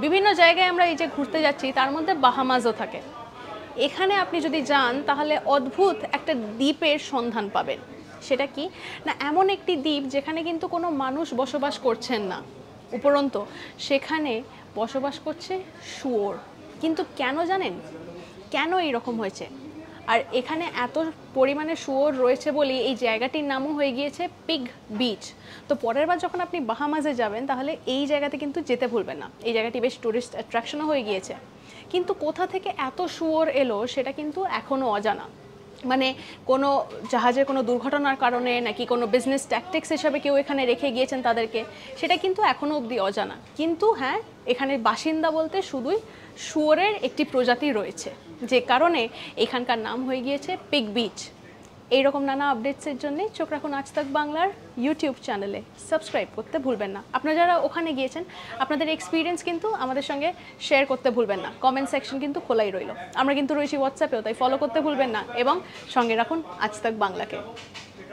বিভিন্ন জায়গায় আমরা এই যে ঘুরতে যাচ্ছি তার মধ্যে বাহামাসও থাকে। এখানে আপনি যদি যান তাহলে অদ্ভুত একটা দ্বীপের সন্ধান পাবেন। সেটা কি না, এমন একটি দ্বীপ যেখানে কিন্তু কোনো মানুষ বসবাস করছেন না, উপরন্তু সেখানে বসবাস করছে শুয়োর। কিন্তু কেন জানেন কেন এইরকম হয়েছে? আর এখানে এত পরিমাণে শুয়োর রয়েছে বলেই এই জায়গাটির নামও হয়ে গিয়েছে পিগ বিচ। তো পরের বার যখন আপনি বাহামাসে যাবেন তাহলে এই জায়গাতে কিন্তু যেতে ভুলবেন না, এই জায়গাটি বেশ টুরিস্ট অ্যাট্রাকশনও হয়ে গিয়েছে। কিন্তু কোথা থেকে এত শুয়োর এলো সেটা কিন্তু এখনও অজানা। মানে কোনো জাহাজের কোনো দুর্ঘটনার কারণে নাকি কোনো বিজনেস ট্যাকটিক্স হিসাবে কেউ এখানে রেখে গিয়েছেন তাদেরকে, সেটা কিন্তু এখনও অবধি অজানা। কিন্তু হ্যাঁ, এখানের বাসিন্দা বলতে শুধুই শুয়োরের একটি প্রজাতি রয়েছে, যে কারণে এখানকার নাম হয়ে গিয়েছে পিগ বিচ। এইরকম নানা আপডেটসের জন্য চোখ রাখুন আজ তাক বাংলার ইউটিউব চ্যানেলে, সাবস্ক্রাইব করতে ভুলবেন না। আপনারা যারা ওখানে গিয়েছেন আপনাদের এক্সপিরিয়েন্স কিন্তু আমাদের সঙ্গে শেয়ার করতে ভুলবেন না, কমেন্ট সেকশন কিন্তু খোলাই রইল। আমরা কিন্তু রয়েছি হোয়াটসঅ্যাপেও, তাই ফলো করতে ভুলবেন না এবং সঙ্গে রাখুন আজ তাক বাংলাকে।